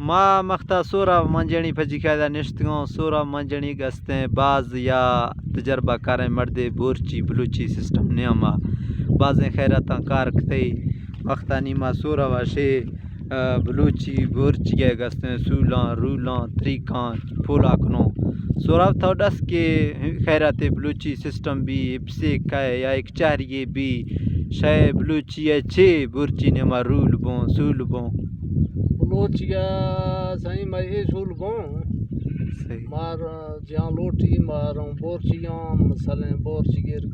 ما مختا سورا منجنی پھجی کھادا نشتگوں سورا منجنی گستیں بعض یا تجربہ کاریں مردے بورچی بلوچی سسٹم نیاما بعضیں خیراتاں کار کتے وقتانی ما سورا واشے بلوچی بورچی گئے گستیں سولاں رولاں طریقاں پھولا کنوں سورا تھا ڈس کے خیرات بلوچی سسٹم بھی ابسے کہے یا ایک چاریے بھی شے بلوچی ہے چھے بورچی نیاما رول بوں سول بوں بلوچیا سائیں میں اصول بوں مار جہاں لوٹی ماروں بورچیاں مثلاً بورچی گیر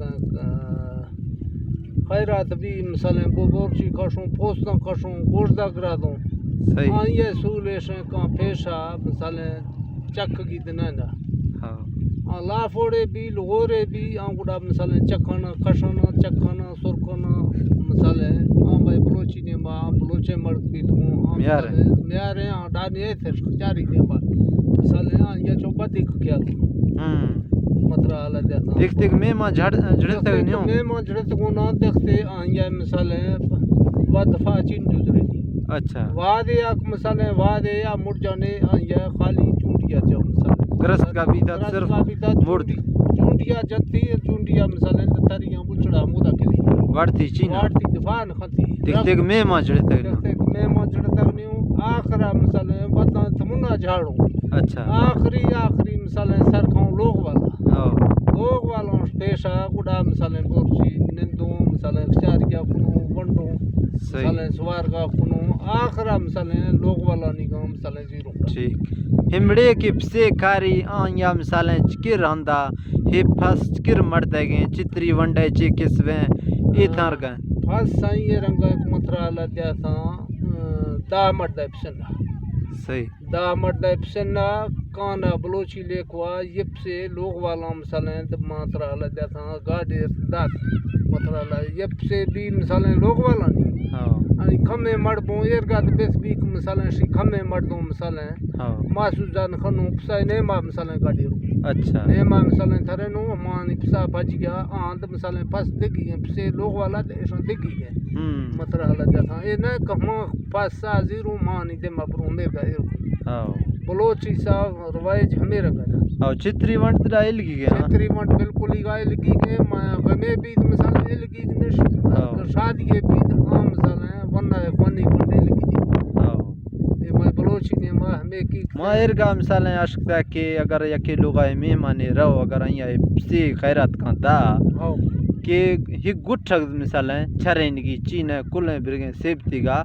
خیرات بھی مثلاً بورچی کشوں پوستاں کشوں گوشدہ کرا دوں آئیے سولیشن کا پیشہ مثلاً چک کی دنانا لافوڑے بھی لغورے بھی آنگوڑا مثلاً چکھنا کشنا چکھنا سرکنا مثلاً بھائی بلوچی نے ماں بلوچے مرد بھی تو میارے ڈانی ہے تھے چاری نے ماں مثلاً یہ چوبتی کیا مطرح اللہ دیتا دیکھ دیکھ میں ماں جھڑتے نہیں میں ماں جھڑتے کو نہ دیکھتے آئیے مثلاً ودفع چین جزرے اچھا وادے اک مثلاً وادے یا مڑ جانے آئیے خالی چونٹیا جاؤ مثلاً گرست کا بھی تھا صرف مورد چونٹیا جتی چونٹیا مثلاً تریاں بچڑا مودا کے لیے وارتی چینا وارتی دفاع نختی دیکھ دیکھ میں ماں جھڑتے نہیں میں ماں جھڑتا نہیں آخرا مثلاً بدن تمنا جھاڑوں اچھا آخری مثلاً سرکھوں لوگ والا پیشہ گڑا مثلاً بورچی نندوں مثلاً چاریا کنوں ونڈوں مثلاً سوارگا کنوں آخرا مثلاً لوگ والا نگاہ مثلاً زیرو ٹھیک ہمڑے کے پسے کاری آنیا مثلاً چکر ہندا ہے پھس چکر مردے گئے چتری ونڈے چے کسویں اے تھار گئے پھس سائیں یہ رنگا ایک مطرح اللہ دیا تھا دا مردے پسنہ صحیح دا مردے پسنہ کانا بلوچی لیکوا یپ سے لوگ والا مثلاً مطرح اللہ دیا تھا گاڑی داد مطرح اللہ یپ سے بھی مثلاً لوگ والا نہیں کھمے مردوں ایرگاد بیس بھی مثلاً شی کھمے مردوں مثلاً محسوس جان خنوں پسائے نیما مثلاً گاڑی رو اچھا نیما مثلاً تھرے نو مانی پسا بج گیا آند مثلاً پس دگی ہیں پسے لوگ والا دیشان دگی ہیں مطرح اللہ دیا تھا اے نہ کہاں پس سا زیرو مانی دے مبروں میں گئے رو بلوچی سا روایج ہمیں رگا چتری ونڈ دا الگی گیا چتری ونڈ بالکل ہی گائے لگی گئے غمے بھی مثلاً الگی نش شادی بھی عام مثلاً ونہ فنی ونڈے لگی یہ میں بلوچی نے ماں ہمیں کی ماں ارگا مثلاً عشق کہ اگر یکی لوگائے مہمانے رہو اگر آئیے پسی خیرات کان دا کہ ہی گٹھک مثلاً چھرینگی چینے کلیں برگیں سیبتی گا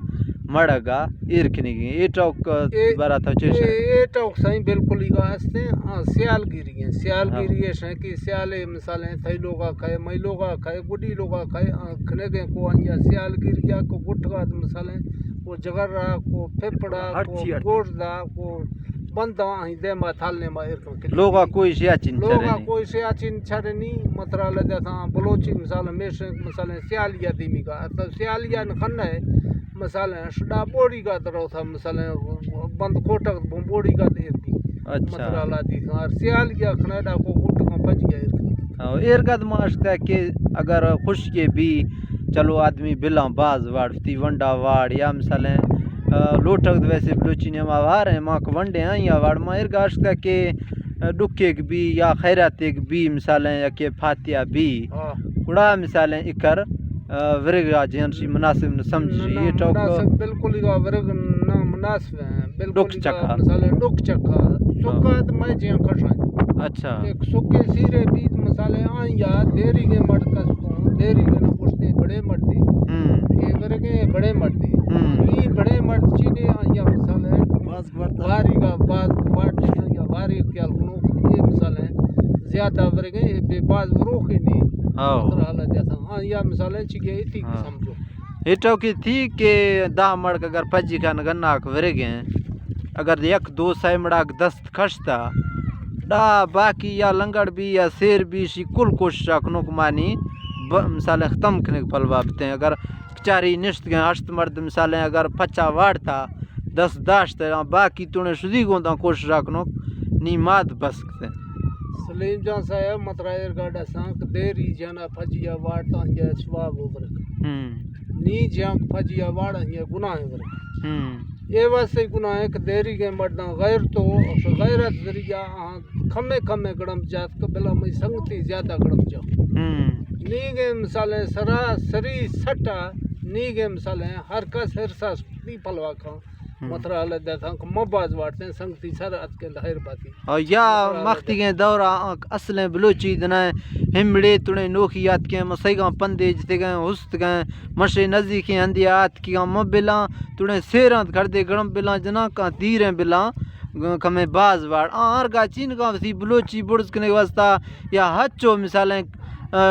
مڑگا ایرکنگی اے ٹوک بارا تھا چیشن اے ٹوک سائیں بالکل ہی گا ہستے سیال گیری ہیں سیال گیری ہے کہ سیالے مثلاً تھائی لوگا کھائے مئی لوگا کھائے گڈی لوگا کھائے کھنگیں کو آنیا سیال گیری جا کو گٹھگا مثلاً کو جگر رہا کو پھپڑا کو گوشت دا کو بندہ آئیں دے ما تھالنے ما ارکن لوگا کوئی شیاچن چھرے لوگا کوئی شیاچن چھرے نہیں مطرح لگا تھا بلوچی مثلاً سیالیا دیمی کا سیالیا نخنہ ہے مثلاً شڈا بوڑی کا درو تھا مثلاً بند کوٹک بوڑی کا دیر دی مطرح اللہ دی تھا سیالیا کھنیڈا کو گٹھگا بج گیا ارگد ماشتا کہ اگر خوش کے بھی چلو آدمی بلا باز واڑتی ونڈا واڑ یا مثلاً لوٹک ویسے بلوچی نما وار ہیں ماں کو ونڈے ہیں یا واڑ ماں ارگاشتا کہ ڈکیک بھی یا خیراتیک بھی مثلاً یا کہ فاتحہ بھی اڑا مثلاً اکر ورگا جنسی مناسب نہ سمجھی یہ ٹوک بالکل ہی ورگ نہ مناسب ہیں ڈک چکا مثلاً ڈک چکا سکا تو میں جیاں کھشائیں اچھا ایک سکے سیرے بیت مثلاً آئیں یا دیری کے مرد کسکوں دیری کے نہ پوچھتے بڑے مردی کہ ورگے بڑے مردی یہ بڑے مرد چینے آئیں یا مثلاً واری کا بعض بارٹی یا واری کیال کنو یہ مثلاً زیادہ ورگے بے باز وروخی نہیں مطرح اللہ جیسا ہاں یا مثلاً چکے اتی کی سمجھو یہ ٹوکی تھی کہ دا مرد اگر پجی کا نگناک ورگیں اگر یک دو سائے مڑاک دست کھشتا دا باقی یا لنگڑ بھی یا سیر بھی شی کل کوشش رکھنو کمانی مثال ختم کرنے کے پل بابتے ہیں اگر چاری نشت گئے ہشت مرد مثال اگر پچا واڑتا دست داشتا باقی تونے شدی گوندہ کوشش رکھنو نیمات بسکتے سلیم جان صاحب مطرح ارگاڑا سانک دیری جانا پھجیا واڑتا یہ سواب ورک نی جانک پھجیا واڑا یہ گناہ ورک یہ واسطے گناہ ایک دیری کے مردہ غیر تو غیرت ذریعہ کھمے کھمے گڑم جات قبلہ میں سنگتی زیادہ گڑم جاؤ نیگے مثالیں سراسری سٹا نیگے مثالیں ہر کس ہرسا سکتی پلوا کھاں مطرح اللہ دیتا ہوں کہ مباز وارتے ہیں سنگتی سر ات کے لہر باتی اور یا مختی کے دورہ اصلیں بلوچی دنائیں ہمڑے تڑیں نوخیات کے مسیگاں پندے جتے گئے ہست گئے مشے نزدیکی اندیات کی مبلاں تڑیں سیرانت کردے گڑم بلاں جنا کا دیریں بلاں کمیں باز وار آرگا چین کا وسی بلوچی بڑز کنے واسطہ یا ہچو مثالیں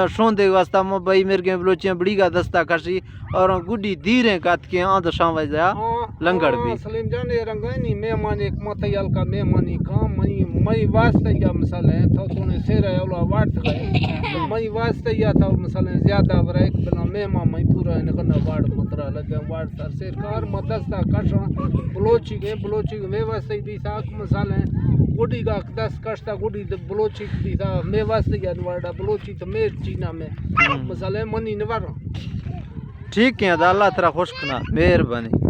شوندے واسطہ مبئی مرگیں بلوچیاں بڑی کا دستہ کشی اور گڈی دیریں کات کے آدھ شام وجہ لنگڑ بھی سلیم جان یہ رنگانی مہمان ایک متیال کا مہمانی کا مئی واسطہ یا مثالیں تو تونے سیرہ اولا وارت گئے مئی واسطہ یا تھا مثالیں زیادہ ورہ ایک بنا مہمان مئی پورا انگنا وارد مطرح لگے وارد سر سیرکار مدستہ کشاں بلوچی کے میں واسطہ بھی ساک مثالیں گوڑی کا دس کشتا گوڑی بلوچی بھی تھا میں واسطہ یا نوارڈا بلوچی تو میں چینا میں مثالیں منی نوارا ٹھیک ہے اللہ ترہ خوش کنا مہربانی